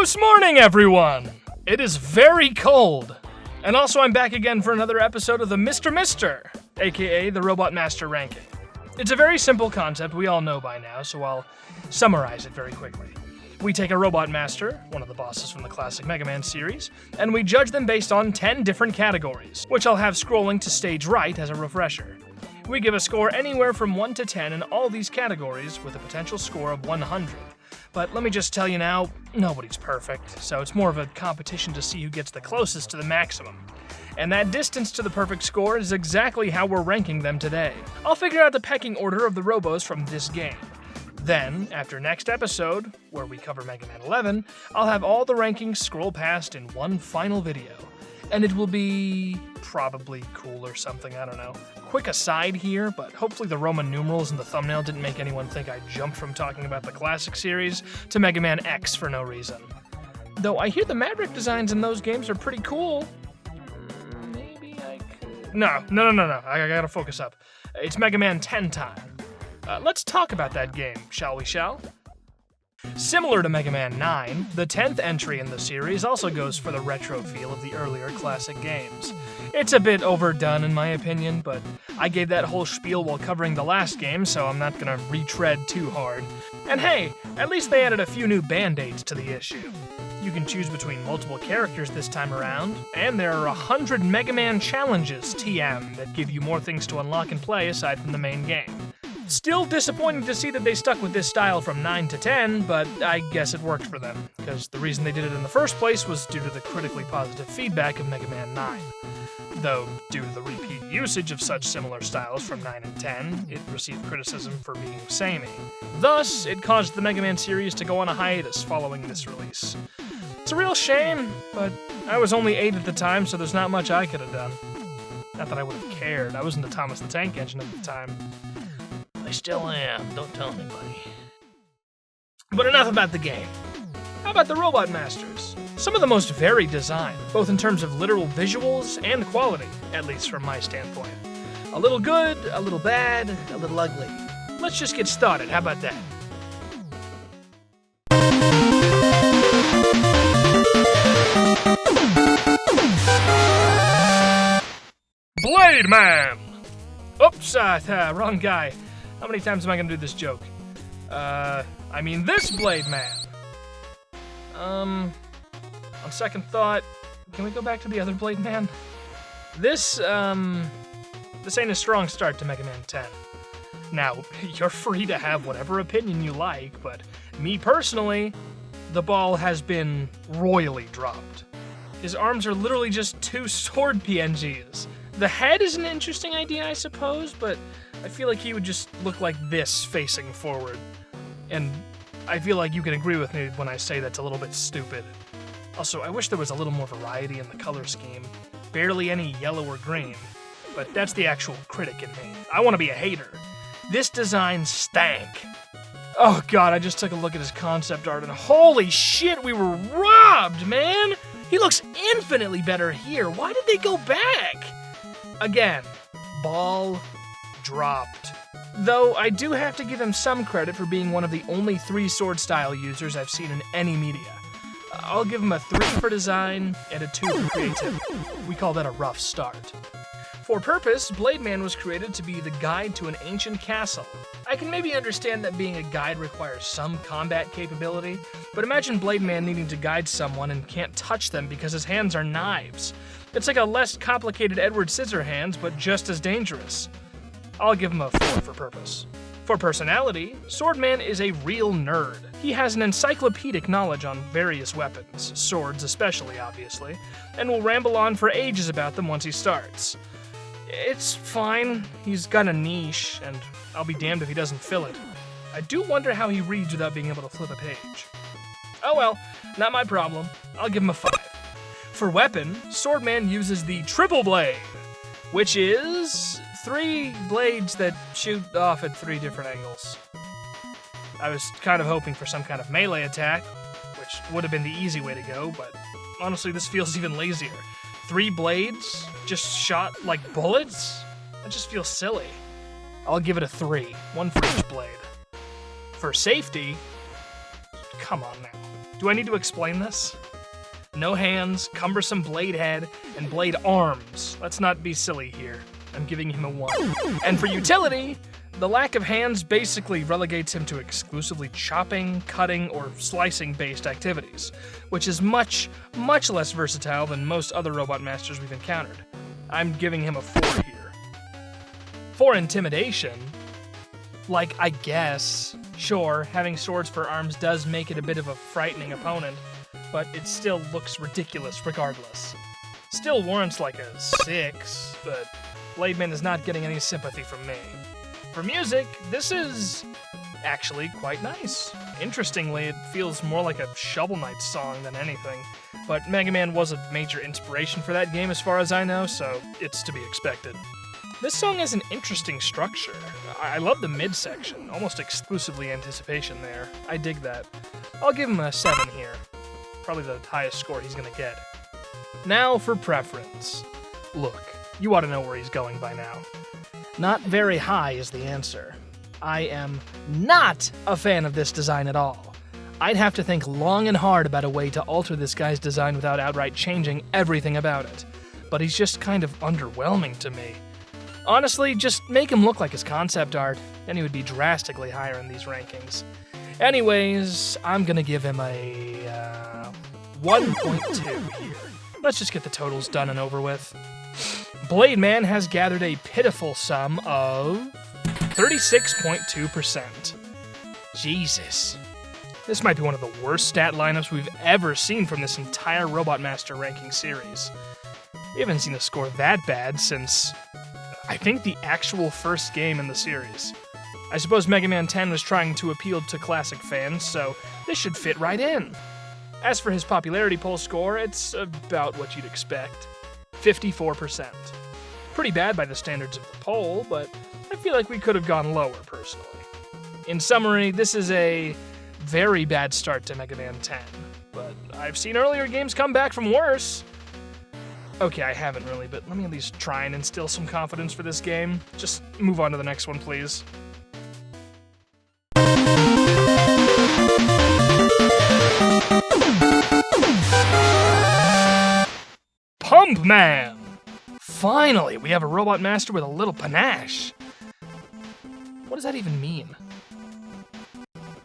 Goose morning, everyone! It is very cold. And also I'm back again for another episode of the Mr., aka the Robot Master ranking. It's a very simple concept we all know by now, so I'll summarize it very quickly. We take a Robot Master, one of the bosses from the classic Megaman series, and we judge them based on 10 different categories, which I'll have scrolling to stage right as a refresher. We give a score anywhere from 1 to 10 in all these categories with a potential score of 100. But let me just tell you now, nobody's perfect, so it's more of a competition to see who gets the closest to the maximum. And that distance to the perfect score is exactly how we're ranking them today. I'll figure out the pecking order of the Robos from this game. Then, after next episode, where we cover Mega Man 11, I'll have all the rankings scroll past in one final video. And it will be probably cool or something, I don't know. Quick aside here, but hopefully the Roman numerals in the thumbnail didn't make anyone think I jumped from talking about the classic series to Mega Man X for no reason. Though I hear the Maverick designs in those games are pretty cool. Maybe I could... No. I gotta focus up. It's Mega Man 10 time. Let's talk about that game, shall we? Similar to Mega Man 9, the 10th entry in the series also goes for the retro feel of the earlier classic games. It's a bit overdone in my opinion, but I gave that whole spiel while covering the last game, so I'm not gonna retread too hard. And hey, at least they added a few new band-aids to the issue. You can choose between multiple characters this time around, and there are 100 Mega Man challenges, TM, that give you more things to unlock and play aside from the main game. Still disappointing to see that they stuck with this style from 9 to 10, but I guess it worked for them, because the reason they did it in the first place was due to the critically positive feedback of Mega Man 9. Though, due to the repeat usage of such similar styles from 9 and 10, it received criticism for being samey. Thus, it caused the Mega Man series to go on a hiatus following this release. It's a real shame, but I was only 8 at the time, so there's not much I could have done. Not that I would have cared, I was in the Thomas the Tank Engine at the time. I still am, don't tell anybody. But enough about the game. How about the Robot Masters? Some of the most varied design, both in terms of literal visuals and quality, at least from my standpoint. A little good, a little bad, a little ugly. Let's just get started, how about that? Blade Man! Oops, wrong guy. How many times am I gonna do this joke? This Blade Man. On second thought, can we go back to the other Blade Man? This ain't a strong start to Mega Man 10. Now, you're free to have whatever opinion you like, but me personally, the ball has been royally dropped. His arms are literally just 2 sword PNGs. The head is an interesting idea, I suppose, but I feel like he would just look like this facing forward. And I feel like you can agree with me when I say that's a little bit stupid. Also, I wish there was a little more variety in the color scheme. Barely any yellow or green. But that's the actual critic in me. I want to be a hater. This design stank. Oh god, I just took a look at his concept art and holy shit, we were robbed, man! He looks infinitely better here. Why did they go back? Again, ball dropped. Though I do have to give him some credit for being one of the only 3 sword style users I've seen in any media. I'll give him a 3 for design and a 2 for creativity. We call that a rough start. For purpose, Blade Man was created to be the guide to an ancient castle. I can maybe understand that being a guide requires some combat capability, but imagine Blade Man needing to guide someone and can't touch them because his hands are knives. It's like a less complicated Edward Scissorhands, but just as dangerous. I'll give him a 4 for purpose. For personality, Swordman is a real nerd. He has an encyclopedic knowledge on various weapons, swords especially, obviously, and will ramble on for ages about them once he starts. It's fine, he's got a niche, and I'll be damned if he doesn't fill it. I do wonder how he reads without being able to flip a page. Oh well, not my problem. I'll give him a 5. For weapon, Swordman uses the Triple Blade, which is 3 blades that shoot off at 3 different angles. I was kind of hoping for some kind of melee attack, which would have been the easy way to go, but honestly this feels even lazier. 3 blades, just shot like bullets? That just feels silly. I'll give it a 3, 1 for each blade. For safety, come on now. Do I need to explain this? No hands, cumbersome blade head, and blade arms. Let's not be silly here. I'm giving him a 1. And for utility, the lack of hands basically relegates him to exclusively chopping, cutting, or slicing-based activities, which is much, much less versatile than most other Robot Masters we've encountered. I'm giving him a 4 here. For intimidation, like, I guess, sure, having swords for arms does make it a bit of a frightening opponent, but it still looks ridiculous regardless. Still warrants like a 6, but Blade Man is not getting any sympathy from me. For music, this is actually quite nice. Interestingly, it feels more like a Shovel Knight song than anything, but Megaman was a major inspiration for that game as far as I know, so it's to be expected. This song has an interesting structure. I love the midsection, almost exclusively anticipation there. I dig that. I'll give him a 7 here. Probably the highest score he's gonna get. Now for preference. Look, you ought to know where he's going by now. Not very high is the answer. I am not a fan of this design at all. I'd have to think long and hard about a way to alter this guy's design without outright changing everything about it. But he's just kind of underwhelming to me. Honestly, just make him look like his concept art, and he would be drastically higher in these rankings. Anyways, I'm gonna give him a 1.2 here. Let's just get the totals done and over with. Blade Man has gathered a pitiful sum of 36.2%. Jesus. This might be one of the worst stat lineups we've ever seen from this entire Robot Master ranking series. We haven't seen a score that bad since, I think, the actual first game in the series. I suppose Mega Man 10 was trying to appeal to classic fans, so this should fit right in. As for his popularity poll score, it's about what you'd expect. 54%. Pretty bad by the standards of the poll, but I feel like we could have gone lower, personally. In summary, this is a very bad start to Mega Man 10, but I've seen earlier games come back from worse. Okay, I haven't really, but let me at least try and instill some confidence for this game. Just move on to the next one, please. Pump Man! Finally, we have a Robot Master with a little panache. What does that even mean?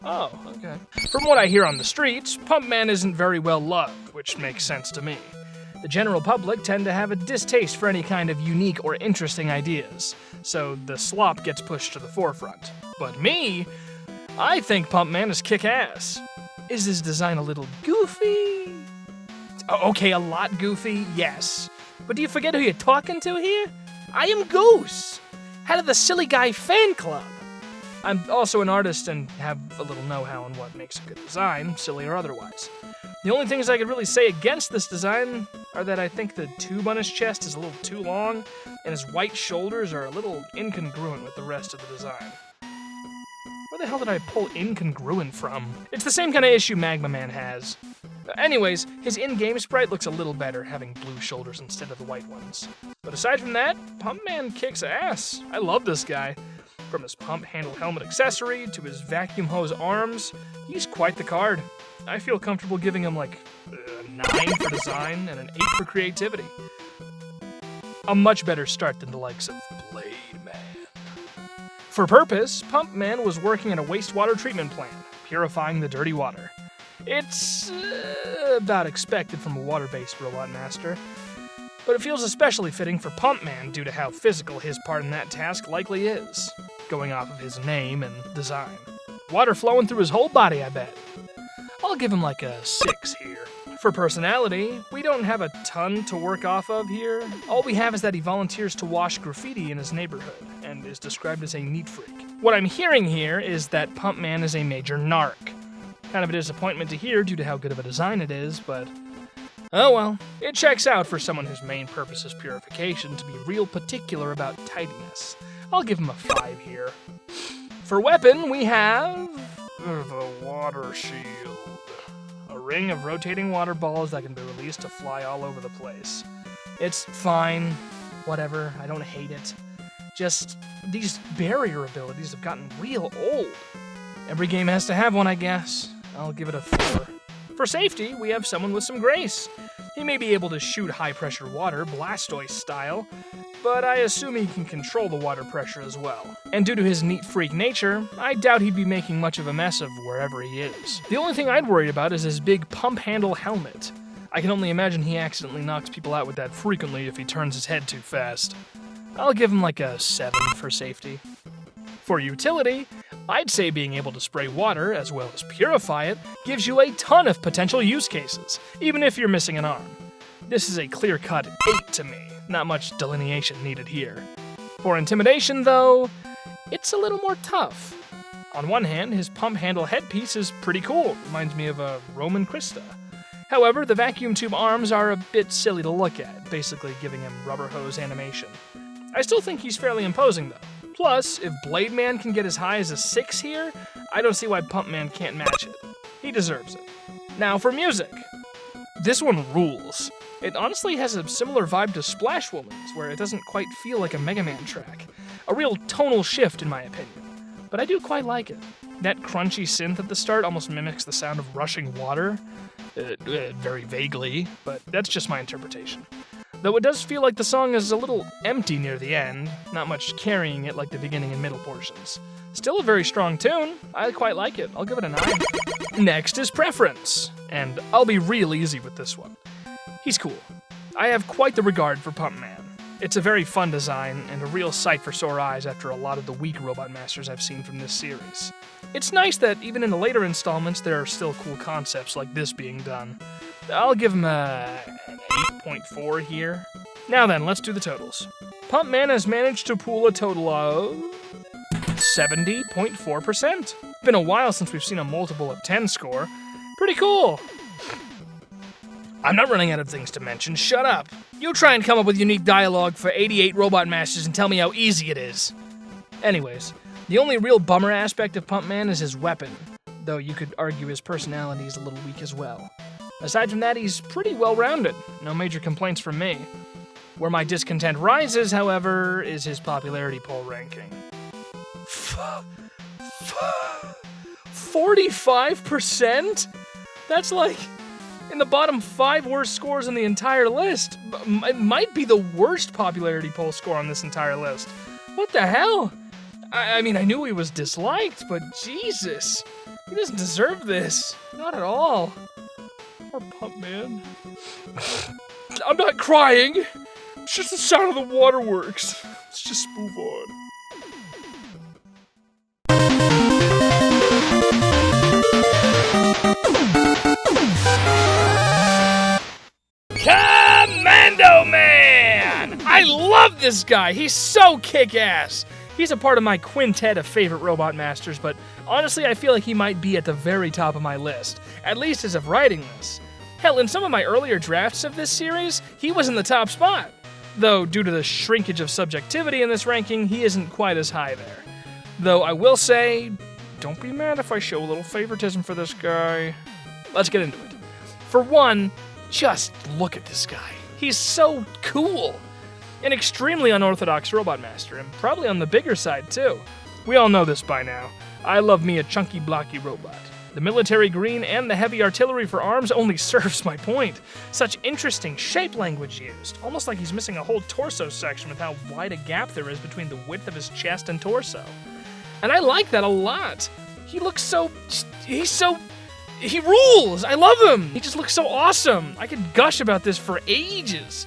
Oh, okay. From what I hear on the streets, Pump Man isn't very well loved, which makes sense to me. The general public tend to have a distaste for any kind of unique or interesting ideas, so the slop gets pushed to the forefront. But me, I think Pump Man is kick-ass. Is his design a little goofy? Okay, a lot goofy, yes. But do you forget who you're talking to here? I am Goose, head of the Silly Guy fan club. I'm also an artist and have a little know-how on what makes a good design, silly or otherwise. The only things I could really say against this design are that I think the tube on his chest is a little too long, and his white shoulders are a little incongruent with the rest of the design. Where the hell did I pull incongruent from? It's the same kind of issue Megaman has. Anyways, his in-game sprite looks a little better, having blue shoulders instead of the white ones. But aside from that, Pump Man kicks ass. I love this guy. From his pump handle helmet accessory to his vacuum hose arms, he's quite the card. I feel comfortable giving him like a 9 for design and an 8 for creativity. A much better start than the likes of Blade Man. For purpose, Pump Man was working at a wastewater treatment plant, purifying the dirty water. It's about expected from a water-based Robot Master, but it feels especially fitting for Pump Man due to how physical his part in that task likely is, going off of his name and design. Water flowing through his whole body, I bet. I'll give him like a 6 here. For personality, we don't have a ton to work off of here. All we have is that he volunteers to wash graffiti in his neighborhood, and is described as a neat freak. What I'm hearing here is that Pump Man is a major narc. Kind of a disappointment to hear due to how good of a design it is, but oh well. It checks out for someone whose main purpose is purification to be real particular about tidiness. I'll give him a 5 here. For weapon, we have the water shield. A ring of rotating water balls that can be released to fly all over the place. It's fine. Whatever. I don't hate it. Just, these barrier abilities have gotten real old. Every game has to have one, I guess. I'll give it a 4. For safety, we have someone with some grace. He may be able to shoot high-pressure water, Blastoise style, but I assume he can control the water pressure as well. And due to his neat freak nature, I doubt he'd be making much of a mess of wherever he is. The only thing I'd worry about is his big pump handle helmet. I can only imagine he accidentally knocks people out with that frequently if he turns his head too fast. I'll give him like a 7 for safety. For utility, I'd say being able to spray water, as well as purify it, gives you a ton of potential use cases, even if you're missing an arm. This is a clear-cut 8 to me, not much delineation needed here. For intimidation, though, it's a little more tough. On one hand, his pump handle headpiece is pretty cool, reminds me of a Roman Krista. However, the vacuum tube arms are a bit silly to look at, basically giving him rubber hose animation. I still think he's fairly imposing, though. Plus, if Blade Man can get as high as a 6 here, I don't see why Pump Man can't match it. He deserves it. Now for music. This one rules. It honestly has a similar vibe to Splash Woman's, where it doesn't quite feel like a Megaman track. A real tonal shift, in my opinion. But I do quite like it. That crunchy synth at the start almost mimics the sound of rushing water. Very vaguely, but that's just my interpretation. Though it does feel like the song is a little empty near the end, not much carrying it like the beginning and middle portions. Still a very strong tune, I quite like it, I'll give it a 9. Next is preference, and I'll be real easy with this one. He's cool. I have quite the regard for Pump Man. It's a very fun design, and a real sight for sore eyes after a lot of the weak Robot Masters I've seen from this series. It's nice that even in the later installments there are still cool concepts like this being done. I'll give him an 8.4 here. Now then, let's do the totals. Pump Man has managed to pool a total of 70.4%. Been a while since we've seen a multiple of 10 score. Pretty cool. I'm not running out of things to mention, shut up. You try and come up with unique dialogue for 88 Robot Masters and tell me how easy it is. Anyways, the only real bummer aspect of Pump Man is his weapon, though you could argue his personality is a little weak as well. Aside from that, he's pretty well-rounded. No major complaints from me. Where my discontent rises, however, is his popularity poll ranking. 45%? That's like in the bottom 5 worst scores on the entire list. It might be the worst popularity poll score on this entire list. What the hell? I mean, I knew he was disliked, but Jesus. He doesn't deserve this. Not at all. Poor Pump Man. I'm not crying. It's just the sound of the waterworks. Let's just move on. Commando Man! I love this guy. He's so kick-ass. He's a part of my quintet of favorite Robot Masters, but honestly, I feel like he might be at the very top of my list, at least as of writing this. Hell, in some of my earlier drafts of this series, he was in the top spot. Though, due to the shrinkage of subjectivity in this ranking, he isn't quite as high there. Though I will say, don't be mad if I show a little favoritism for this guy. Let's get into it. For one, just look at this guy. He's so cool. An extremely unorthodox Robot Master, and probably on the bigger side too. We all know this by now. I love me a chunky, blocky robot. The military green and the heavy artillery for arms only serves my point. Such interesting shape language used, almost like he's missing a whole torso section with how wide a gap there is between the width of his chest and torso. And I like that a lot. He looks so... He rules! I love him! He just looks so awesome! I could gush about this for ages.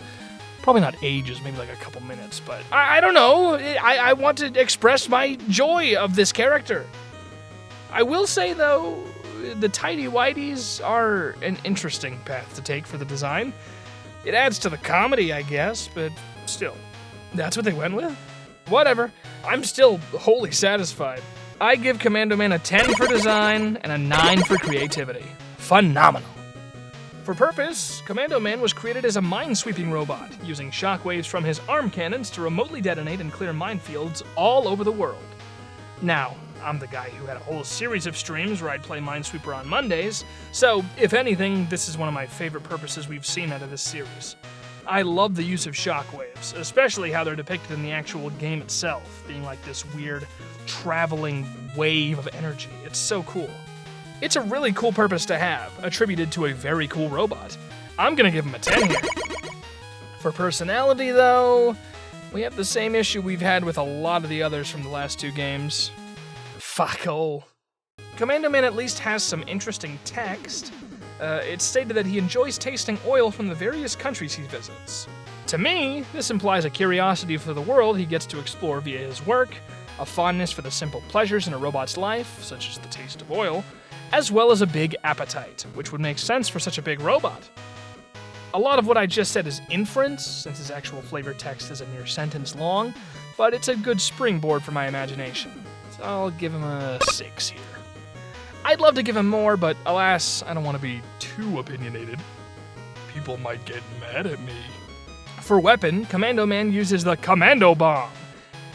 Probably not ages, maybe like a couple minutes, but I don't know. I want to express my joy of this character. I will say, though, the tighty-whities are an interesting path to take for the design. It adds to the comedy, I guess, but still, that's what they went with. Whatever. I'm still wholly satisfied. I give Commando Man a 10 for design and a 9 for creativity. Phenomenal. For purpose, Commando Man was created as a minesweeping robot, using shockwaves from his arm cannons to remotely detonate and clear minefields all over the world. Now, I'm the guy who had a whole series of streams where I'd play Minesweeper on Mondays, so if anything, this is one of my favorite purposes we've seen out of this series. I love the use of shockwaves, especially how they're depicted in the actual game itself, being like this weird, traveling wave of energy. It's so cool. It's a really cool purpose to have, attributed to a very cool robot. I'm gonna give him a 10 here. For personality, though, we have the same issue we've had with a lot of the others from the last 2 games. Fuck all. Commando Man at least has some interesting text. It's stated that he enjoys tasting oil from the various countries he visits. To me, this implies a curiosity for the world he gets to explore via his work, a fondness for the simple pleasures in a robot's life, such as the taste of oil, as well as a big appetite, which would make sense for such a big robot. A lot of what I just said is inference, since his actual flavor text is a mere sentence long, but it's a good springboard for my imagination. So I'll give him a 6 here. I'd love to give him more, but alas, I don't want to be too opinionated. People might get mad at me. For weapon, Commando Man uses the Commando Bomb,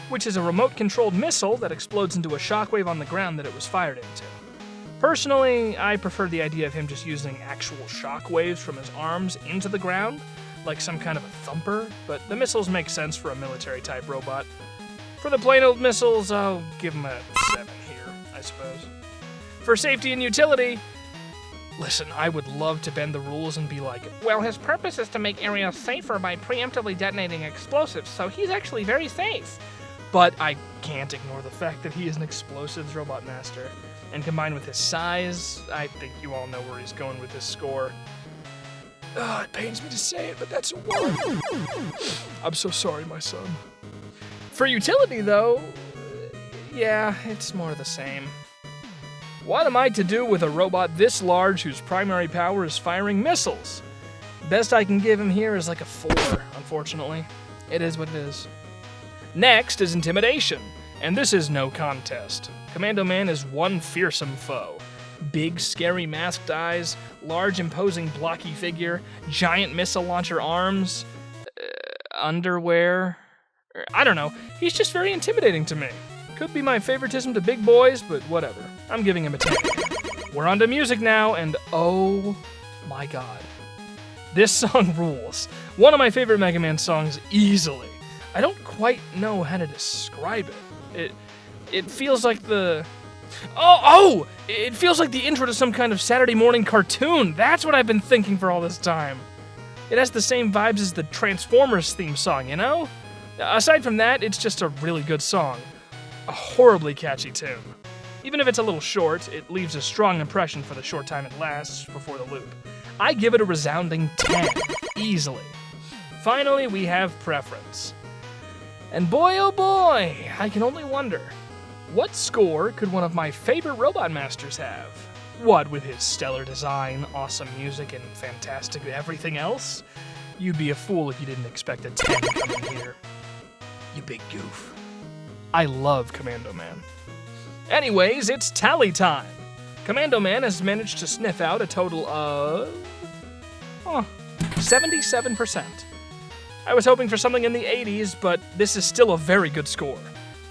which is a remote-controlled missile that explodes into a shockwave on the ground that it was fired into. Personally, I prefer the idea of him just using actual shockwaves from his arms into the ground, like some kind of a thumper, but the missiles make sense for a military-type robot. For the plain old missiles, I'll give him a 7 here, I suppose. For safety and utility, listen, I would love to bend the rules and be like, well, his purpose is to make areas safer by preemptively detonating explosives, so he's actually very safe. But I can't ignore the fact that he is an explosives robot master. And combined with his size, I think you all know where he's going with this score. It pains me to say it, but that's a 1. I'm so sorry, my son. For utility, though, yeah, it's more the same. What am I to do with a robot this large whose primary power is firing missiles? Best I can give him here is like a 4, unfortunately. It is what it is. Next is intimidation, and this is no contest. Commando Man is one fearsome foe. Big, scary masked eyes, large, imposing, blocky figure, giant missile launcher arms, underwear. I don't know. He's just very intimidating to me. Could be my favoritism to big boys, but whatever. I'm giving him a 10. We're on to music now, and oh my god. This song rules. One of my favorite Mega Man songs easily. I don't quite know how to describe it. It feels like the... It feels like the intro to some kind of Saturday morning cartoon. That's what I've been thinking for all this time. It has the same vibes as the Transformers theme song, you know? Aside from that, it's just a really good song. A horribly catchy tune. Even if it's a little short, it leaves a strong impression for the short time it lasts before the loop. I give it a resounding 10, easily. Finally, we have preference. And boy oh boy, I can only wonder, what score could one of my favorite Robot Masters have? What with his stellar design, awesome music, and fantastic everything else? You'd be a fool if you didn't expect a 10 coming here. You big goof. I love Commando Man. Anyways, it's tally time. Commando Man has managed to sniff out a total of... 77%. I was hoping for something in the 80s, but this is still a very good score.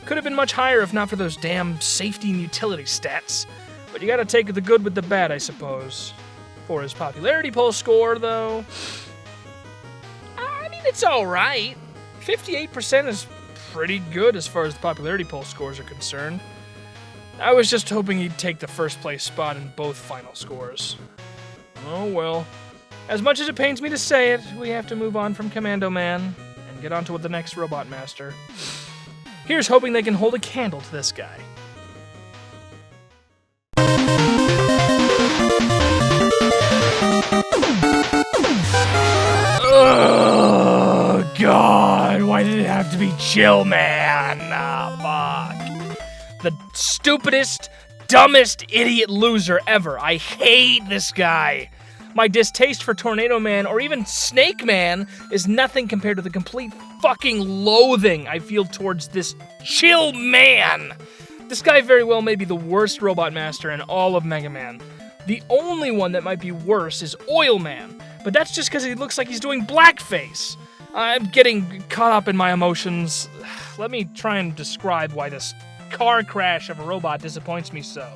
Could have been much higher if not for those damn safety and utility stats. But you gotta take the good with the bad, I suppose. For his popularity poll score, though... I mean, it's alright. 58% is pretty good as far as the popularity poll scores are concerned. I was just hoping he'd take the first place spot in both final scores. Oh well. As much as it pains me to say it, we have to move on from Commando Man and get on to the next Robot Master. Here's hoping they can hold a candle to this guy. Oh, God, why did it have to be Chill Man? Fuck. The stupidest, dumbest idiot loser ever. I hate this guy. My distaste for Tornado Man or even Snake Man is nothing compared to the complete fucking loathing I feel towards this Chill Man. This guy very well may be the worst Robot Master in all of Mega Man. The only one that might be worse is Oil Man, but that's just because he looks like he's doing blackface. I'm getting caught up in my emotions. Let me try and describe why this car crash of a robot disappoints me so.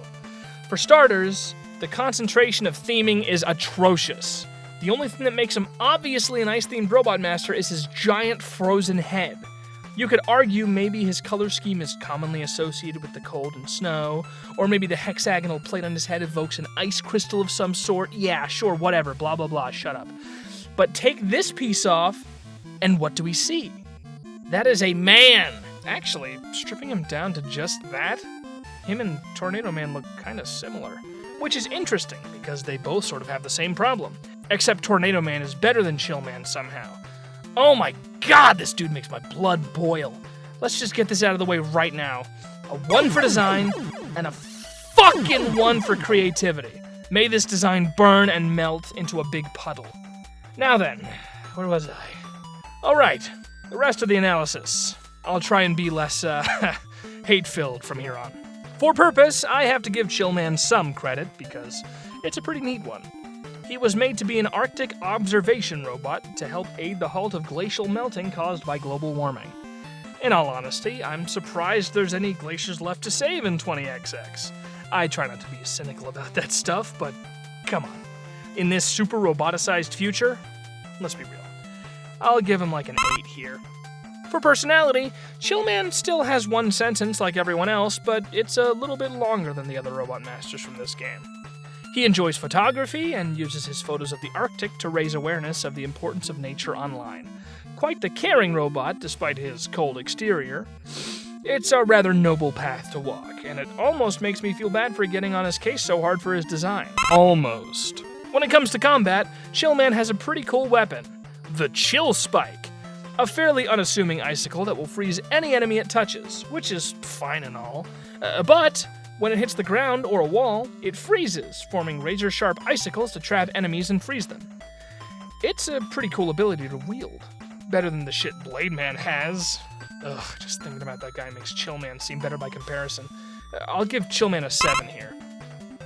For starters, the concentration of theming is atrocious. The only thing that makes him obviously an ice-themed Robot Master is his giant frozen head. You could argue maybe his color scheme is commonly associated with the cold and snow, or maybe the hexagonal plate on his head evokes an ice crystal of some sort. Yeah, sure, whatever, blah blah blah, shut up. But take this piece off, and what do we see? That is a man! Actually, stripping him down to just that, him and Tornado Man look kind of similar. Which is interesting, because they both sort of have the same problem. Except Tornado Man is better than Chill Man somehow. Oh my god, this dude makes my blood boil. Let's just get this out of the way right now. A 1 for design, and a fucking 1 for creativity. May this design burn and melt into a big puddle. Now then, where was I? Alright, the rest of the analysis. I'll try and be less, hate-filled from here on. For purpose, I have to give Chill Man some credit, because it's a pretty neat one. He was made to be an Arctic observation robot to help aid the halt of glacial melting caused by global warming. In all honesty, I'm surprised there's any glaciers left to save in 20XX. I try not to be cynical about that stuff, but come on. In this super roboticized future, let's be real. I'll give him like an 8 here. For personality, Chill Man still has one sentence like everyone else, but it's a little bit longer than the other Robot Masters from this game. He enjoys photography and uses his photos of the Arctic to raise awareness of the importance of nature online. Quite the caring robot, despite his cold exterior. It's a rather noble path to walk, and it almost makes me feel bad for getting on his case so hard for his design. Almost. When it comes to combat, Chill Man has a pretty cool weapon. The Chill Spike. A fairly unassuming icicle that will freeze any enemy it touches, which is fine and all. But when it hits the ground or a wall, it freezes, forming razor-sharp icicles to trap enemies and freeze them. It's a pretty cool ability to wield. Better than the shit Blade Man has. Ugh, just thinking about that guy makes Chill Man seem better by comparison. I'll give Chill Man a 7 here.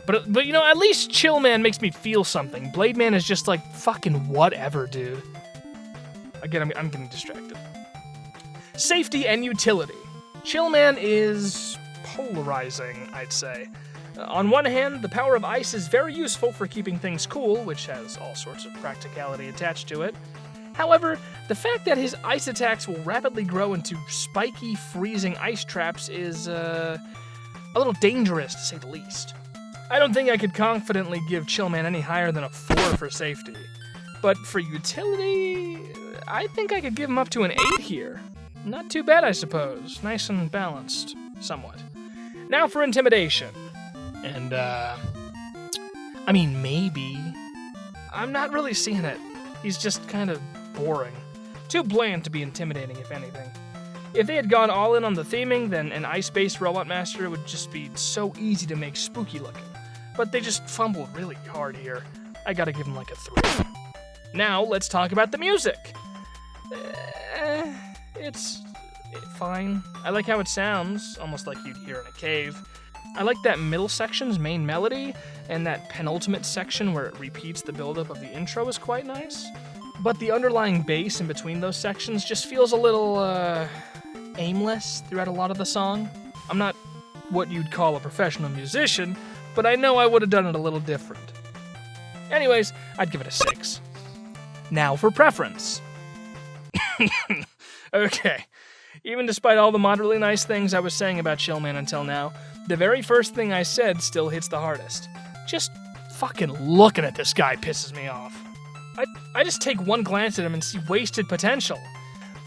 But you know, at least Chill Man makes me feel something. Blade Man is just like, fucking whatever, dude. Again, I'm getting distracted. Safety and utility. Chill Man is polarizing, I'd say. On one hand, the power of ice is very useful for keeping things cool, which has all sorts of practicality attached to it. However, the fact that his ice attacks will rapidly grow into spiky, freezing ice traps is, a little dangerous, to say the least. I don't think I could confidently give Chill Man any higher than a 4 for safety. But for utility, I think I could give him up to an 8 here. Not too bad, I suppose. Nice and balanced, somewhat. Now for intimidation. And, I mean, maybe. I'm not really seeing it. He's just kind of boring. Too bland to be intimidating, if anything. If they had gone all in on the theming, then an ice-based Robot Master would just be so easy to make spooky looking. But they just fumbled really hard here. I gotta give him like a 3. Now, let's talk about the music. It's fine. I like how it sounds, almost like you'd hear in a cave. I like that middle section's main melody, and that penultimate section where it repeats the buildup of the intro is quite nice. But the underlying bass in between those sections just feels a little, aimless throughout a lot of the song. I'm not what you'd call a professional musician, but I know I would have done it a little different. Anyways, I'd give it a 6. Now for preference. Okay. Even despite all the moderately nice things I was saying about Chill Man until now, the very first thing I said still hits the hardest. Just fucking looking at this guy pisses me off. I just take one glance at him and see wasted potential.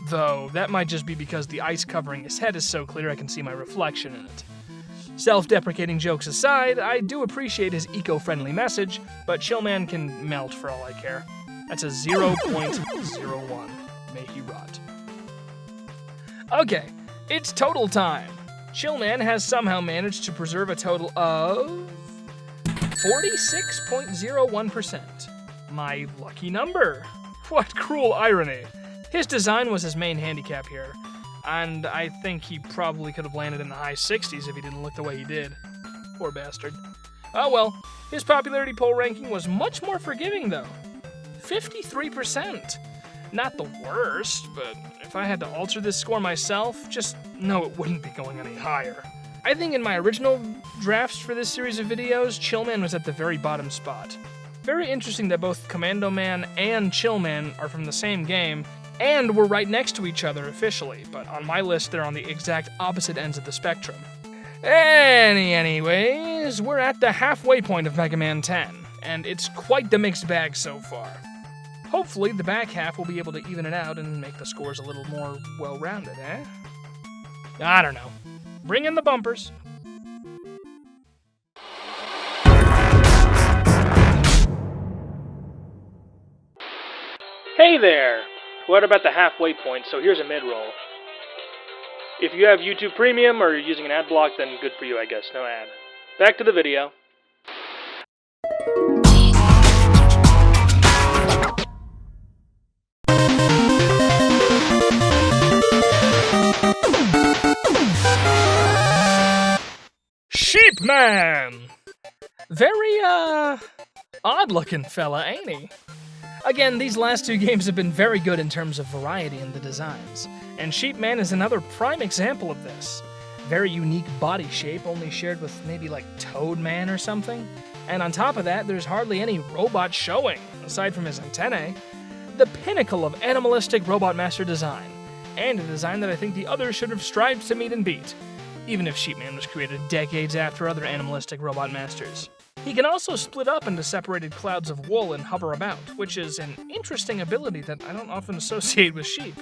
Though, that might just be because the ice covering his head is so clear I can see my reflection in it. Self-deprecating jokes aside, I do appreciate his eco-friendly message, but Chill Man can melt for all I care. That's a 0.01. May he rot. Okay, it's total time. Chill Man has somehow managed to preserve a total of 46.01%. My lucky number. What cruel irony. His design was his main handicap here, and I think he probably could have landed in the high 60s if he didn't look the way he did. Poor bastard. Oh well, his popularity poll ranking was much more forgiving though. 53%. Not the worst, but if I had to alter this score myself, just know it wouldn't be going any higher. I think in my original drafts for this series of videos, Chill Man was at the very bottom spot. Very interesting that both Commando Man and Chill Man are from the same game, And we're right next to each other officially, but on my list they're on the exact opposite ends of the spectrum. Anyways, we're at the halfway point of Megaman 10, and it's quite the mixed bag so far. Hopefully the back half will be able to even it out and make the scores a little more well-rounded, eh? I don't know. Bring in the bumpers. Hey there! We're about the halfway point, so here's a mid-roll. If you have YouTube Premium or you're using an ad block, then good for you, I guess. No ad. Back to the video. Sheep Man! Very, odd-looking fella, ain't he? Again, these last two games have been very good in terms of variety in the designs, and Sheep Man is another prime example of this. Very unique body shape, only shared with maybe like Toad Man or something. And on top of that, there's hardly any robot showing, aside from his antennae. The pinnacle of animalistic Robot Master design, and a design that I think the others should have strived to meet and beat, even if Sheep Man was created decades after other animalistic Robot Masters. He can also split up into separated clouds of wool and hover about, which is an interesting ability that I don't often associate with sheep.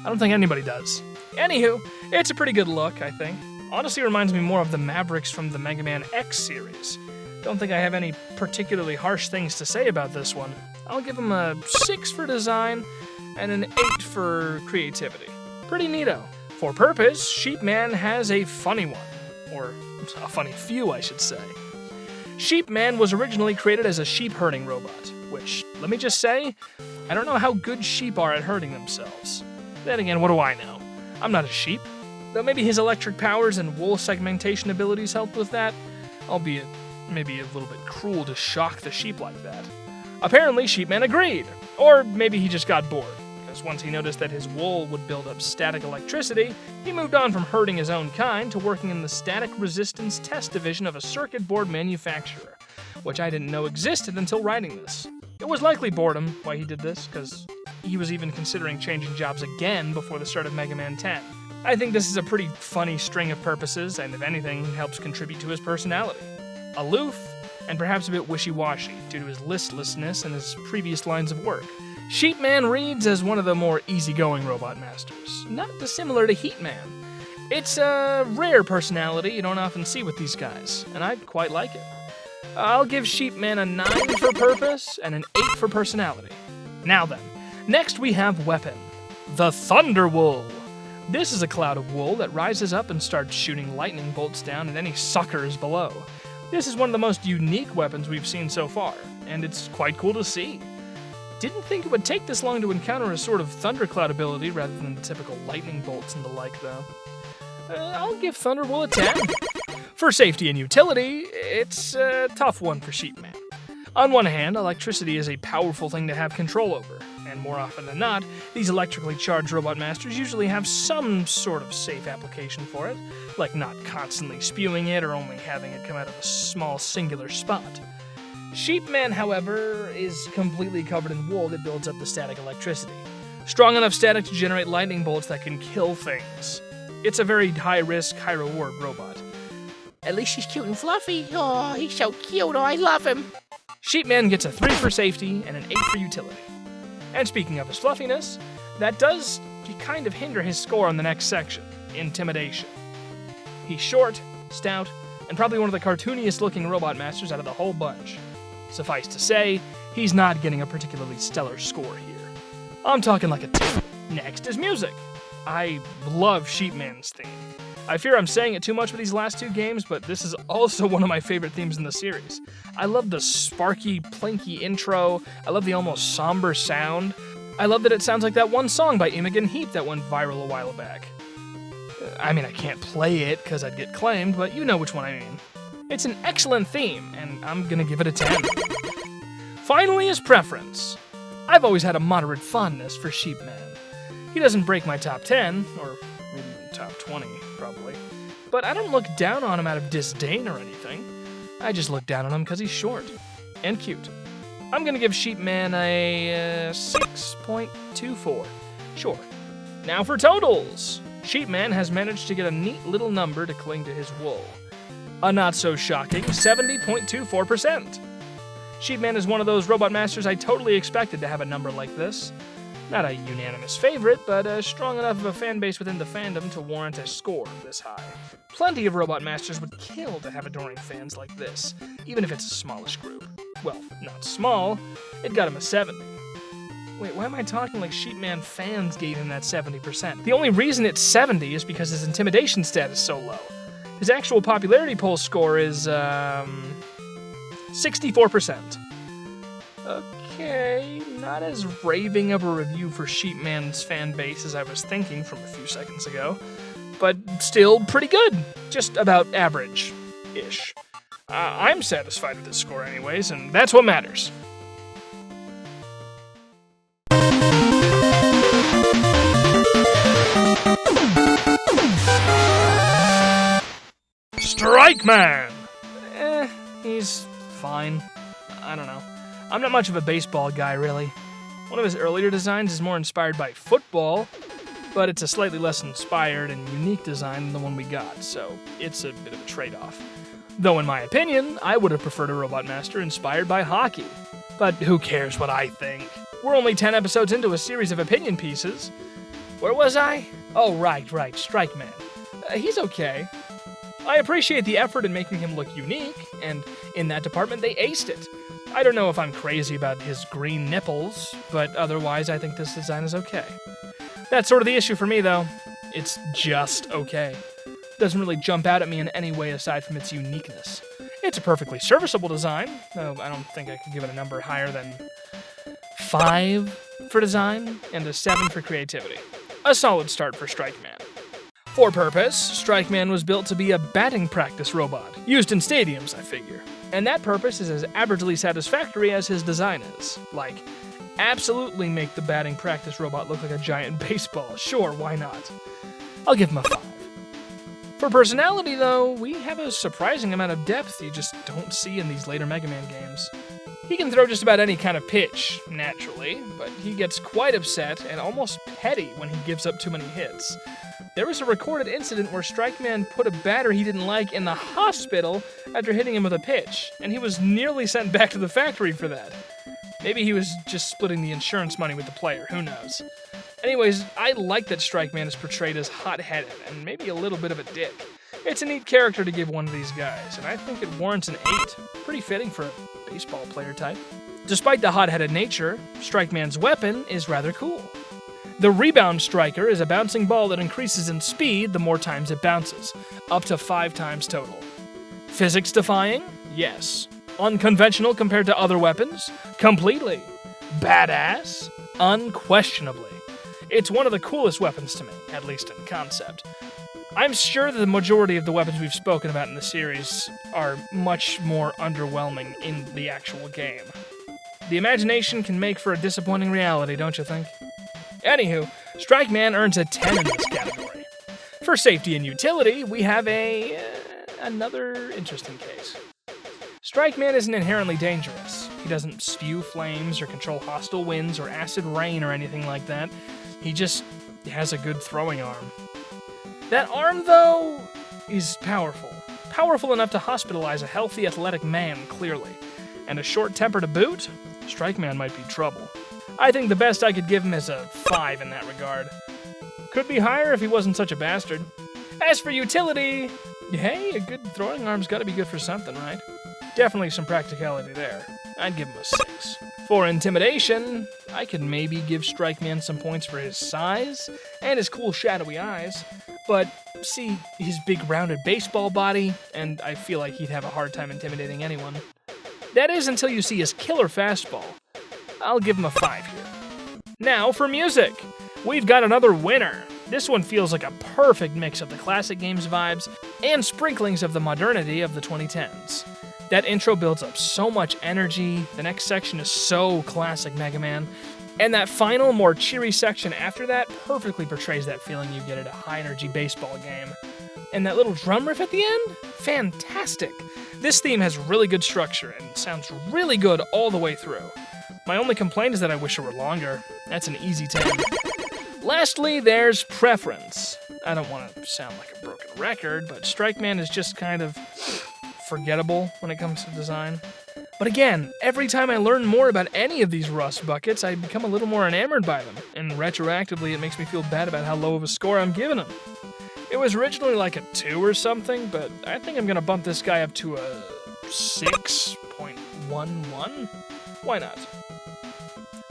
I don't think anybody does. Anywho, it's a pretty good look, I think. Honestly reminds me more of the Mavericks from the Mega Man X series. Don't think I have any particularly harsh things to say about this one. I'll give him a 6 for design and an 8 for creativity. Pretty neato. For purpose, Sheep Man has a funny one. Or a funny few, I should say. Sheep Man was originally created as a sheep herding robot, which, let me just say, I don't know how good sheep are at herding themselves. Then again, what do I know? I'm not a sheep. Though maybe his electric powers and wool segmentation abilities helped with that, albeit maybe a little bit cruel to shock the sheep like that. Apparently, Sheep Man agreed, or maybe he just got bored, because once he noticed that his wool would build up static electricity, he moved on from herding his own kind to working in the static resistance test division of a circuit board manufacturer, which I didn't know existed until writing this. It was likely boredom why he did this, because he was even considering changing jobs again before the start of Mega Man 10. I think this is a pretty funny string of purposes, and if anything, helps contribute to his personality. Aloof, and perhaps a bit wishy-washy due to his listlessness and his previous lines of work. Sheep Man reads as one of the more easygoing Robot Masters, not dissimilar to Heat Man. It's a rare personality you don't often see with these guys, and I quite like it. I'll give Sheep Man a 9 for purpose and an 8 for personality. Now then, next we have Weapon, the Thunder Wool. This is a cloud of wool that rises up and starts shooting lightning bolts down at any suckers below. This is one of the most unique weapons we've seen so far, and it's quite cool to see. Didn't think it would take this long to encounter a sort of thundercloud ability rather than the typical lightning bolts and the like, though. I'll give Thunderwool a 10. For safety and utility, it's a tough one for Sheep Man. On one hand, electricity is a powerful thing to have control over, and more often than not, these electrically charged Robot Masters usually have some sort of safe application for it, like not constantly spewing it or only having it come out of a small singular spot. Sheep Man, however, is completely covered in wool that builds up the static electricity. Strong enough static to generate lightning bolts that can kill things. It's a very high-risk, high-reward robot. At least he's cute and fluffy. Oh, he's so cute. Oh, I love him. Sheep Man gets a 3 for safety and an 8 for utility. And speaking of his fluffiness, that does kind of hinder his score on the next section, Intimidation. He's short, stout, and probably one of the cartooniest looking Robot Masters out of the whole bunch. Suffice to say, he's not getting a particularly stellar score here. I'm talking like a 2. Next is music. I love Sheep Man's theme. I fear I'm saying it too much with these last two games, but this is also one of my favorite themes in the series. I love the sparky, plinky intro. I love the almost somber sound. I love that it sounds like that one song by Imogen Heap that went viral a while back. I mean, I can't play it because I'd get claimed, but you know which one I mean. It's an excellent theme, and I'm gonna give it a 10. Finally is preference. I've always had a moderate fondness for Sheep Man. He doesn't break my top 10, or maybe even top 20, probably. But I don't look down on him out of disdain or anything. I just look down on him because he's short and cute. I'm gonna give Sheep Man a 6.24. Sure. Now for totals. Sheepman has managed to get a neat little number to cling to his wool. A not-so-shocking 70.24%. Sheepman is one of those Robot Masters I totally expected to have a number like this. Not a unanimous favorite, but a strong enough of a fan base within the fandom to warrant a score this high. Plenty of Robot Masters would kill to have adoring fans like this, even if it's a smallish group. Well, not small, it got him a 70. Wait, why am I talking like Sheepman fans gave him that 70%? The only reason it's 70 is because his intimidation stat is so low. His actual popularity poll score is, 64%. Okay, not as raving of a review for Sheepman's fan base as I was thinking from a few seconds ago, but still pretty good. Just about average-ish. I'm satisfied with this score anyways, and that's what matters. Strike Man! He's fine. I don't know. I'm not much of a baseball guy, really. One of his earlier designs is more inspired by football, but it's a slightly less inspired and unique design than the one we got, so it's a bit of a trade-off. Though in my opinion, I would have preferred a Robot Master inspired by hockey. But who cares what I think? We're only 10 episodes into a series of opinion pieces. Where was I? Oh, right, Strike Man. He's okay. I appreciate the effort in making him look unique, and in that department they aced it. I don't know if I'm crazy about his green nipples, but otherwise I think this design is okay. That's sort of the issue for me, though. It's just okay. Doesn't really jump out at me in any way aside from its uniqueness. It's a perfectly serviceable design, though I don't think I could give it a number higher than 5 for design and a 7 for creativity. A solid start for Strike Man. For purpose, Strike Man was built to be a batting practice robot, used in stadiums, I figure. And that purpose is as averagely satisfactory as his design is. Like, absolutely make the batting practice robot look like a giant baseball. Sure, why not? I'll give him a 5. For personality, though, we have a surprising amount of depth you just don't see in these later Mega Man games. He can throw just about any kind of pitch, naturally, but he gets quite upset and almost petty when he gives up too many hits. There was a recorded incident where Strike Man put a batter he didn't like in the hospital after hitting him with a pitch, and he was nearly sent back to the factory for that. Maybe he was just splitting the insurance money with the player, who knows. Anyways, I like that Strike Man is portrayed as hot-headed and maybe a little bit of a dick. It's a neat character to give one of these guys, and I think it warrants an 8. Pretty fitting for a baseball player type. Despite the hot-headed nature, Strike Man's weapon is rather cool. The Rebound Striker is a bouncing ball that increases in speed the more times it bounces, up to 5 times total. Physics-defying? Yes. Unconventional compared to other weapons? Completely. Badass? Unquestionably. It's one of the coolest weapons to me, at least in concept. I'm sure that the majority of the weapons we've spoken about in the series are much more underwhelming in the actual game. The imagination can make for a disappointing reality, don't you think? Anywho, Strike Man earns a 10 in this category. For safety and utility, we have another interesting case. Strike Man isn't inherently dangerous. He doesn't spew flames or control hostile winds or acid rain or anything like that. He just has a good throwing arm. That arm, though, is powerful. Powerful enough to hospitalize a healthy, athletic man, clearly. And a short temper to boot? Strike Man might be trouble. I think the best I could give him is a 5 in that regard. Could be higher if he wasn't such a bastard. As for utility, hey, a good throwing arm's gotta be good for something, right? Definitely some practicality there. I'd give him a 6. For intimidation, I could maybe give Strike Man some points for his size and his cool shadowy eyes, but see his big rounded baseball body, and I feel like he'd have a hard time intimidating anyone. That is until you see his killer fastball. I'll give him a 5 here. Now for music. We've got another winner. This one feels like a perfect mix of the classic games vibes and sprinklings of the modernity of the 2010s. That intro builds up so much energy, the next section is so classic Mega Man, and that final, more cheery section after that perfectly portrays that feeling you get at a high-energy baseball game. And that little drum riff at the end? Fantastic! This theme has really good structure and sounds really good all the way through. My only complaint is that I wish it were longer. That's an easy 10. Lastly, there's preference. I don't want to sound like a broken record, but Strike Man is just kind of forgettable when it comes to design. But again, every time I learn more about any of these rust buckets, I become a little more enamored by them, and retroactively it makes me feel bad about how low of a score I'm giving them. It was originally like a 2 or something, but I think I'm gonna bump this guy up to a 6.11? Why not?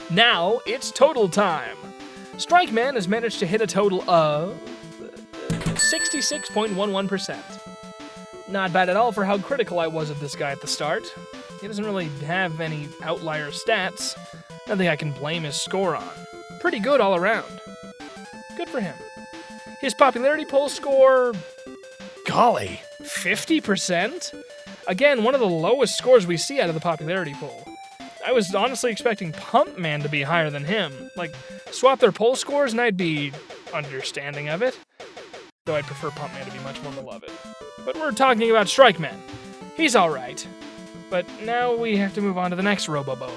Now, it's total time. Strike Man has managed to hit a total of 66.11%. Not bad at all for how critical I was of this guy at the start. He doesn't really have any outlier stats. Nothing I can blame his score on. Pretty good all around. Good for him. His popularity poll score... golly, 50%? Again, one of the lowest scores we see out of the popularity poll. I was honestly expecting Pump Man to be higher than him. Like, swap their poll scores and I'd be understanding of it. Though I'd prefer Pump Man to be much more beloved. But we're talking about Strike Man. He's alright. But now we have to move on to the next Robobo.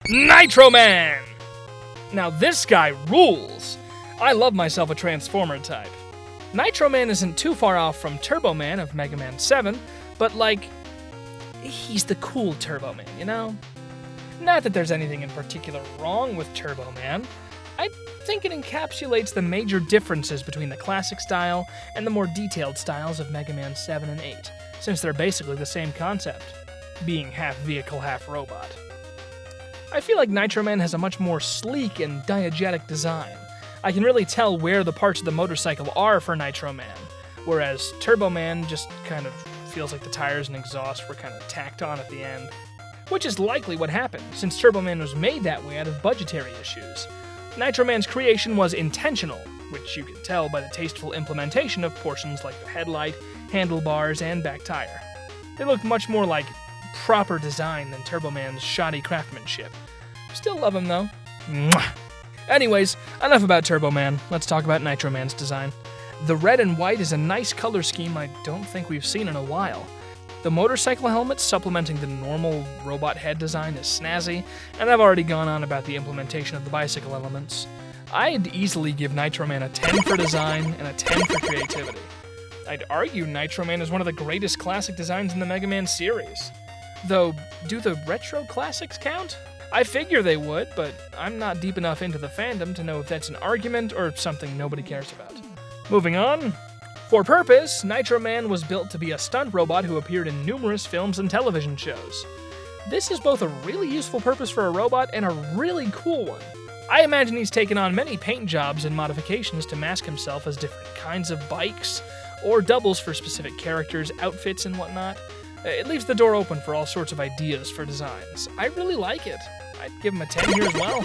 Nitro Man! Now this guy rules! I love myself a Transformer type. Nitro Man isn't too far off from Turbo Man of Mega Man 7, but like, he's the cool Turbo Man, you know? Not that there's anything in particular wrong with Turbo Man. I think it encapsulates the major differences between the classic style and the more detailed styles of Mega Man 7 and 8, since they're basically the same concept, being half vehicle, half robot. I feel like Nitro Man has a much more sleek and diegetic design. I can really tell where the parts of the motorcycle are for Nitro Man, whereas Turbo Man just kind of feels like the tires and exhaust were kind of tacked on at the end. Which is likely what happened, since Turbo Man was made that way out of budgetary issues. Nitro Man's creation was intentional, which you can tell by the tasteful implementation of portions like the headlight, handlebars, and back tire. They look much more like proper design than Turbo Man's shoddy craftsmanship. Still love him though. Mwah. Anyways, enough about Turbo Man. Let's talk about Nitro Man's design. The red and white is a nice color scheme I don't think we've seen in a while. The motorcycle helmet supplementing the normal robot head design is snazzy, and I've already gone on about the implementation of the bicycle elements. I'd easily give Nitro Man a 10 for design and a 10 for creativity. I'd argue Nitro Man is one of the greatest classic designs in the Mega Man series. Though, do the retro classics count? I figure they would, but I'm not deep enough into the fandom to know if that's an argument or something nobody cares about. Moving on. For purpose, Nitro Man was built to be a stunt robot who appeared in numerous films and television shows. This is both a really useful purpose for a robot and a really cool one. I imagine he's taken on many paint jobs and modifications to mask himself as different kinds of bikes, or doubles for specific characters, outfits, and whatnot. It leaves the door open for all sorts of ideas for designs. I really like it. I'd give him a 10 here as well.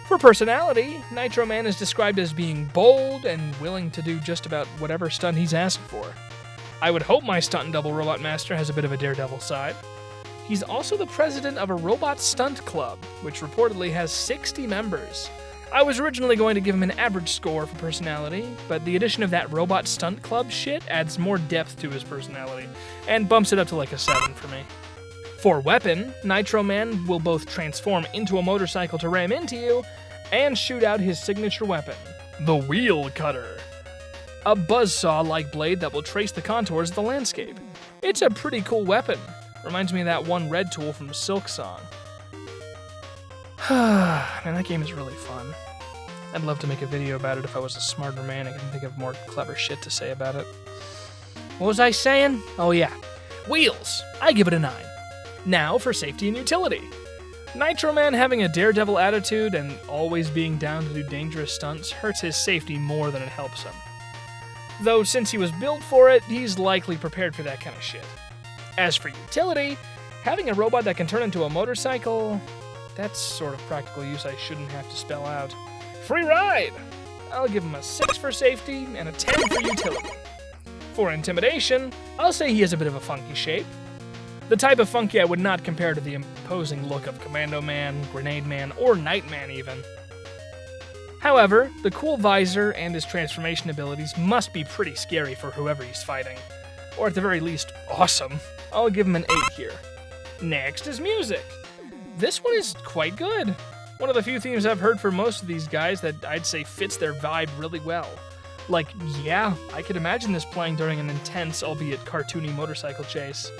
For personality, Nitro Man is described as being bold and willing to do just about whatever stunt he's asked for. I would hope my stunt double Robot Master has a bit of a daredevil side. He's also the president of a robot stunt club, which reportedly has 60 members. I was originally going to give him an average score for personality, but the addition of that robot stunt club shit adds more depth to his personality, and bumps it up to like a 7 for me. For weapon, Nitro Man will both transform into a motorcycle to ram into you, and shoot out his signature weapon, the Wheel Cutter. A buzzsaw-like blade that will trace the contours of the landscape. It's a pretty cool weapon. Reminds me of that one red tool from Silk Song. Man, that game is really fun. I'd love to make a video about it if I was a smarter man and could think of more clever shit to say about it. What was I saying? Oh yeah. Wheels! I give it a 9. Now for safety and utility. Nitro Man having a daredevil attitude and always being down to do dangerous stunts hurts his safety more than it helps him. Though since he was built for it, he's likely prepared for that kind of shit. As for utility, having a robot that can turn into a motorcycle, that's sort of practical use I shouldn't have to spell out. Free ride! I'll give him a 6 for safety and a 10 for utility. For intimidation, I'll say he has a bit of a funky shape. The type of funky I would not compare to the imposing look of Commando Man, Grenade Man, or Night Man even. However, the cool visor and his transformation abilities must be pretty scary for whoever he's fighting. or at the very least, awesome. I'll give him an 8 here. Next is music. This one is quite good. One of the few themes I've heard for most of these guys that I'd say fits their vibe really well. Like, yeah, I could imagine this playing during an intense, albeit cartoony motorcycle chase.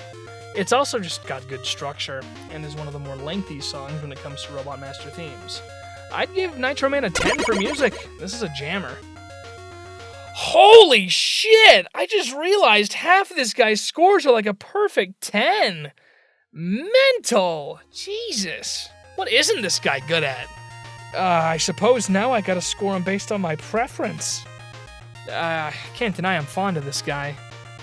It's also just got good structure, and is one of the more lengthy songs when it comes to Robot Master themes. I'd give Nitro Man a 10 for music. This is a jammer. Holy shit! I just realized half of this guy's scores are like a perfect 10. Mental! Jesus. What isn't this guy good at? I suppose now I gotta score him based on my preference. Can't deny I'm fond of this guy.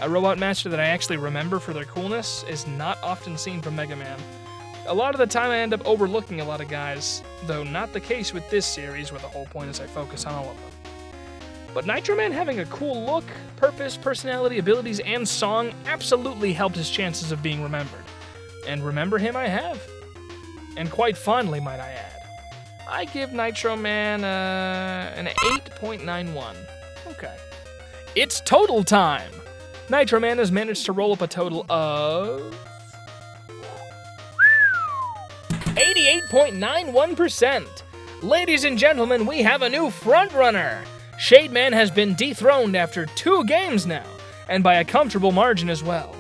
A Robot Master that I actually remember for their coolness is not often seen from Megaman. A lot of the time I end up overlooking a lot of guys, though not the case with this series where the whole point is I focus on all of them. But Nitro Man having a cool look, purpose, personality, abilities, and song absolutely helped his chances of being remembered. And remember him I have. And quite fondly, might I add. I give Nitro Man an 8.91. Okay. It's total time! Nitro Man has managed to roll up a total of 88.91%. Ladies and gentlemen, we have a new frontrunner. Shademan has been dethroned after 2 games now, and by a comfortable margin as well.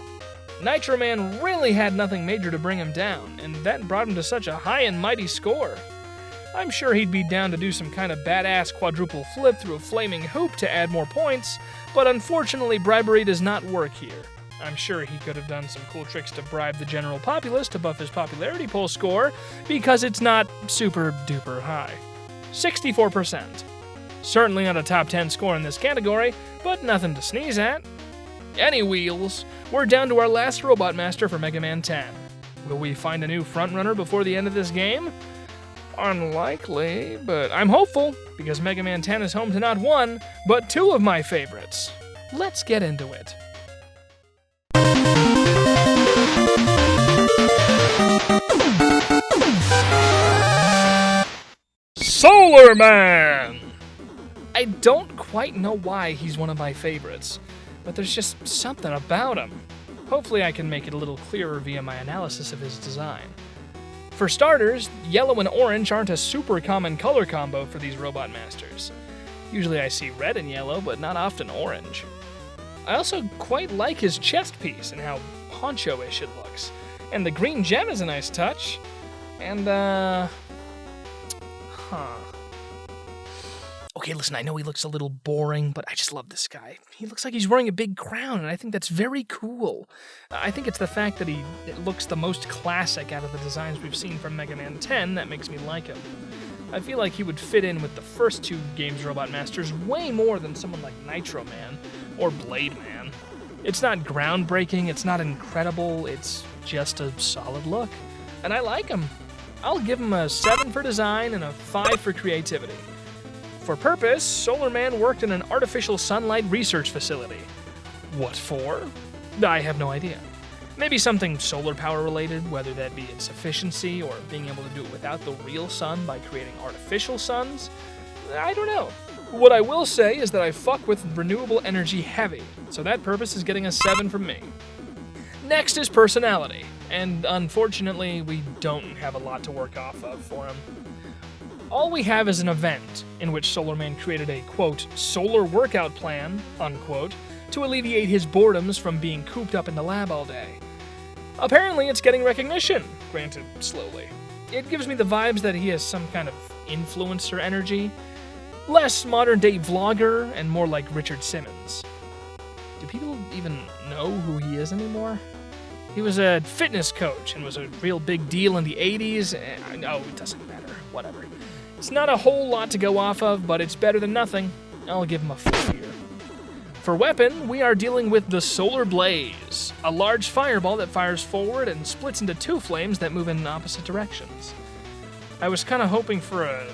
Nitro Man really had nothing major to bring him down, and that brought him to such a high and mighty score. I'm sure he'd be down to do some kind of badass quadruple flip through a flaming hoop to add more points, but unfortunately bribery does not work here. I'm sure he could have done some cool tricks to bribe the general populace to buff his popularity poll score, because it's not super duper high. 64%. Certainly not a top 10 score in this category, but nothing to sneeze at. Any wheels, we're down to our last Robot Master for Mega Man 10. Will we find a new frontrunner before the end of this game? Unlikely, but I'm hopeful, because Mega Man 10 is home to not 1, but 2 of my favorites. Let's get into it. Solar Man! I don't quite know why he's one of my favorites, but there's just something about him. Hopefully I can make it a little clearer via my analysis of his design. For starters, yellow and orange aren't a super common color combo for these Robot Masters. Usually I see red and yellow, but not often orange. I also quite like his chest piece and how poncho-ish it looks. And the green gem is a nice touch. And, Okay, listen, I know he looks a little boring, but I just love this guy. He looks like he's wearing a big crown, and I think that's very cool. I think it's the fact that it looks the most classic out of the designs we've seen from Mega Man 10 that makes me like him. I feel like he would fit in with the first 2 games Robot Masters way more than someone like Nitro Man or Blade Man. It's not groundbreaking, it's not incredible, it's just a solid look. And I like him. I'll give him a 7 for design and a 5 for creativity. For purpose, Solar Man worked in an artificial sunlight research facility. What for? I have no idea. Maybe something solar power related, whether that be its efficiency or being able to do it without the real sun by creating artificial suns. I don't know. What I will say is that I fuck with renewable energy heavy, so that purpose is getting a 7 from me. Next is personality, and unfortunately we don't have a lot to work off of for him. All we have is an event in which Solar Man created a, quote, solar workout plan, unquote, to alleviate his boredoms from being cooped up in the lab all day. Apparently it's getting recognition, granted slowly. It gives me the vibes that he has some kind of influencer energy, less modern-day vlogger and more like Richard Simmons. Do people even know who he is anymore? He was a fitness coach and was a real big deal in the 80s, and no, it doesn't matter, whatever. It's not a whole lot to go off of, but it's better than nothing. I'll give him a 4 here. For weapon, we are dealing with the Solar Blaze, a large fireball that fires forward and splits into 2 flames that move in opposite directions. I was kind of hoping for a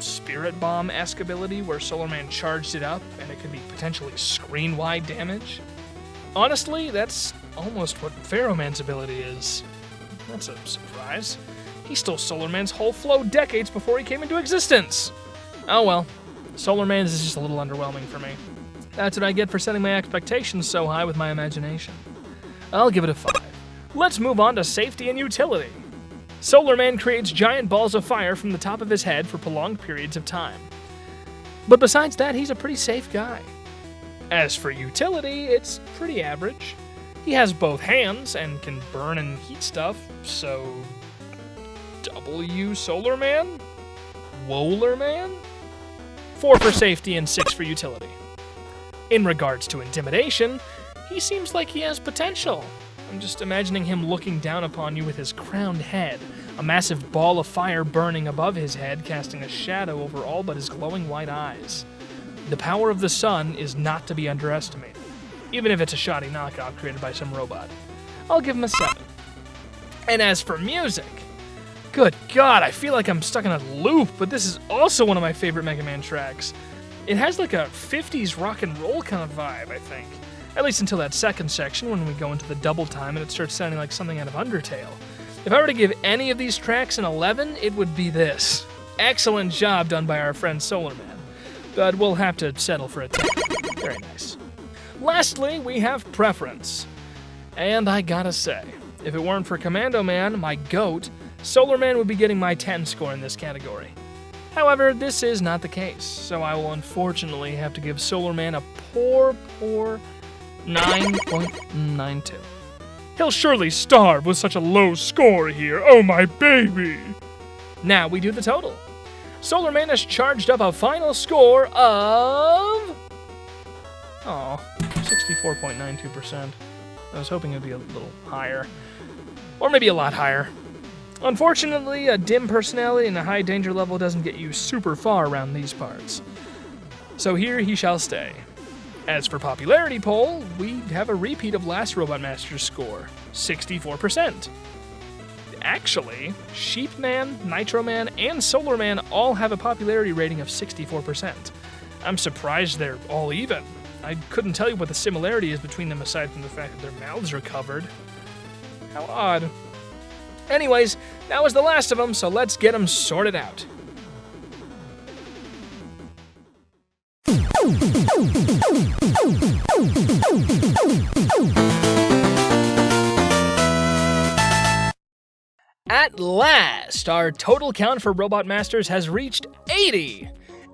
Spirit Bomb-esque ability where Solar Man charged it up and it could be potentially screen-wide damage. Honestly, that's almost what Pharaoh Man's ability is. That's a surprise. He stole Solar Man's whole flow decades before he came into existence. Oh well, Solar Man's is just a little underwhelming for me. That's what I get for setting my expectations so high with my imagination. I'll give it a 5. Let's move on to safety and utility. Solar Man creates giant balls of fire from the top of his head for prolonged periods of time. But besides that, he's a pretty safe guy. As for utility, it's pretty average. He has both hands and can burn and heat stuff, so... W Solar Man? Woler Man? 4 for safety and 6 for utility. In regards to intimidation, he seems like he has potential. I'm just imagining him looking down upon you with his crowned head, a massive ball of fire burning above his head, casting a shadow over all but his glowing white eyes. The power of the sun is not to be underestimated, even if it's a shoddy knockoff created by some robot. I'll give him a 7. And as for music, good God, I feel like I'm stuck in a loop, but this is also one of my favorite Mega Man tracks. It has like a 50s rock and roll kind of vibe, I think. At least until that second section when we go into the double time and it starts sounding like something out of Undertale. If I were to give any of these tracks an 11, it would be this. Excellent job done by our friend Solar Man. But we'll have to settle for a 10. Very nice. Lastly, we have preference. And I gotta say, if it weren't for Commando Man, my GOAT, Solar Man would be getting my 10 score in this category. However, this is not the case, so I will unfortunately have to give Solar Man a poor 9.92. He'll surely starve with such a low score here, oh my baby! Now we do the total. Solar Man has charged up a final score of... 64.92%. I was hoping it would be a little higher. Or maybe a lot higher. Unfortunately, a dim personality and a high danger level doesn't get you super far around these parts. So here he shall stay. As for popularity poll, we have a repeat of last Robot Master's score, 64%. Actually, Sheep Man, Nitro Man, and Solar Man all have a popularity rating of 64%. I'm surprised they're all even. I couldn't tell you what the similarity is between them aside from the fact that their mouths are covered. How odd. Anyways, that was the last of them, so let's get them sorted out. At last, our total count for Robot Masters has reached 80!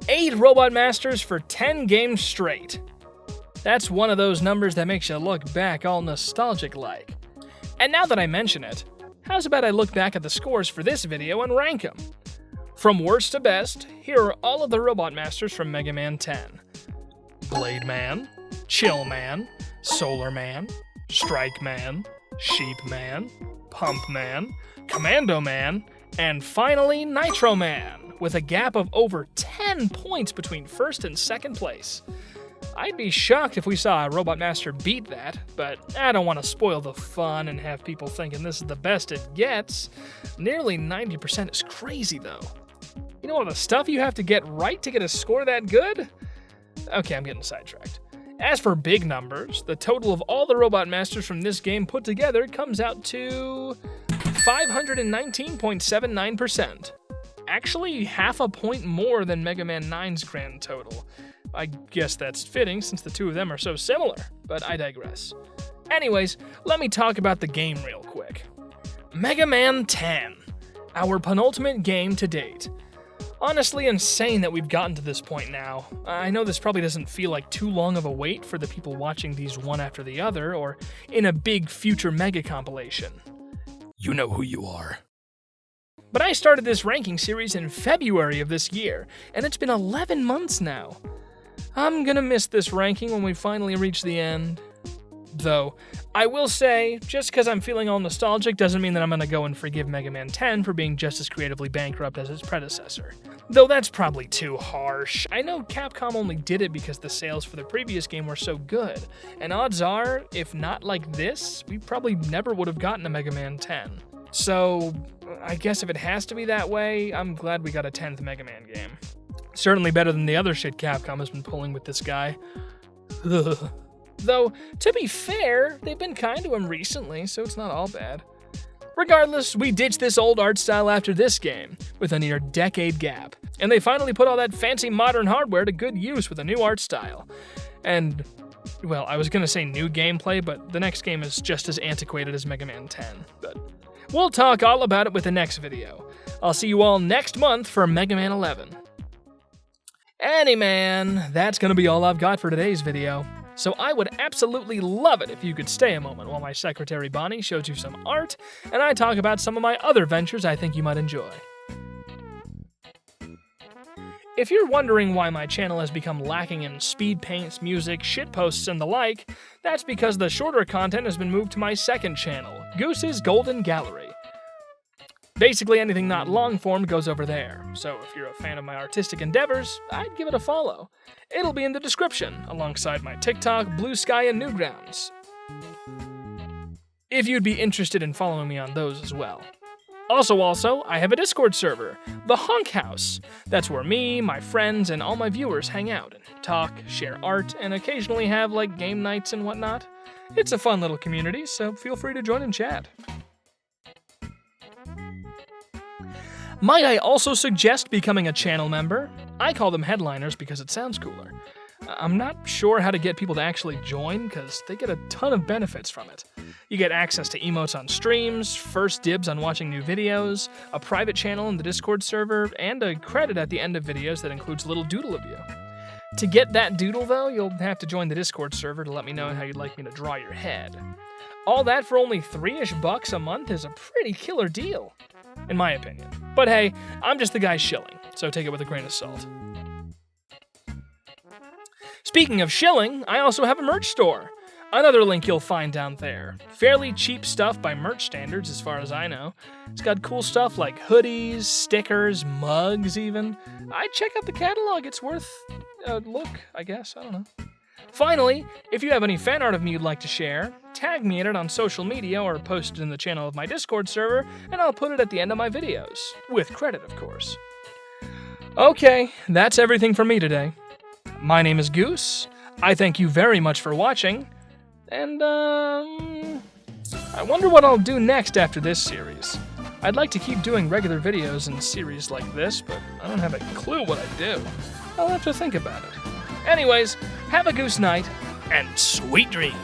8 Robot Masters for 10 games straight. That's one of those numbers that makes you look back all nostalgic-like. And now that I mention it, how's about I look back at the scores for this video and rank them? From worst to best, here are all of the Robot Masters from Mega Man 10. Blade Man, Chill Man, Solar Man, Strike Man, Sheep Man, Pump Man, Commando Man, and finally Nitro Man, with a gap of over 10 points between first and second place. I'd be shocked if we saw a Robot Master beat that, but I don't want to spoil the fun and have people thinking this is the best it gets. Nearly 90% is crazy though. You know all the stuff you have to get right to get a score that good? Okay, I'm getting sidetracked. As for big numbers, the total of all the Robot Masters from this game put together comes out to 519.79%. Actually, half a point more than Mega Man 9's grand total. I guess that's fitting since the two of them are so similar, but I digress. Anyways, let me talk about the game real quick. Mega Man 10, our penultimate game to date. Honestly insane that we've gotten to this point now. I know this probably doesn't feel like too long of a wait for the people watching these one after the other, or in a big future mega compilation. You know who you are. But I started this ranking series in February of this year, and it's been 11 months now. I'm gonna miss this ranking when we finally reach the end. Though, I will say, just because I'm feeling all nostalgic doesn't mean that I'm gonna go and forgive Mega Man 10 for being just as creatively bankrupt as its predecessor. Though that's probably too harsh. I know Capcom only did it because the sales for the previous game were so good, and odds are, if not like this, we probably never would have gotten a Mega Man 10. So, I guess if it has to be that way, I'm glad we got a 10th Mega Man game. Certainly better than the other shit Capcom has been pulling with this guy. Ugh. Though, to be fair, they've been kind to him recently, so it's not all bad. Regardless, we ditched this old art style after this game, with a near decade gap, and they finally put all that fancy modern hardware to good use with a new art style. And Well, I was gonna say new gameplay, but the next game is just as antiquated as Mega Man 10. But we'll talk all about it with the next video. I'll see you all next month for Mega Man 11. Man, that's gonna be all I've got for today's video. So I would absolutely love it if you could stay a moment while my secretary Bonnie shows you some art, and I talk about some of my other ventures I think you might enjoy. If you're wondering why my channel has become lacking in speed paints, music, shitposts, and the like, that's because the shorter content has been moved to my second channel, Goose's Golden Gallery. Basically anything not long-form goes over there, so if you're a fan of my artistic endeavors, I'd give it a follow. It'll be in the description, alongside my TikTok, Blue Sky, and Newgrounds, if you'd be interested in following me on those as well. Also, I have a Discord server, the Honk House. That's where me, my friends, and all my viewers hang out and talk, share art, and occasionally have, like, game nights and whatnot. It's a fun little community, so feel free to join and chat. Might I also suggest becoming a channel member? I call them headliners because it sounds cooler. I'm not sure how to get people to actually join, because they get a ton of benefits from it. You get access to emotes on streams, first dibs on watching new videos, a private channel in the Discord server, and a credit at the end of videos that includes a little doodle of you. To get that doodle, though, you'll have to join the Discord server to let me know how you'd like me to draw your head. All that for only $3-ish bucks a month is a pretty killer deal, in my opinion. But hey, I'm just the guy shilling, so take it with a grain of salt. Speaking of shilling, I also have a merch store. Another link you'll find down there. Fairly cheap stuff by merch standards, as far as I know. It's got cool stuff like hoodies, stickers, mugs even. I'd check out the catalog, it's worth a look, I guess, I don't know. Finally, if you have any fan art of me you'd like to share, tag me in it on social media or post it in the channel of my Discord server, and I'll put it at the end of my videos. With credit, of course. Okay, that's everything from me today. My name is Goose. I thank you very much for watching. And, I wonder what I'll do next after this series. I'd like to keep doing regular videos in series like this, but I don't have a clue what I'd do. I'll have to think about it. Anyways, have a goose night, and sweet dreams!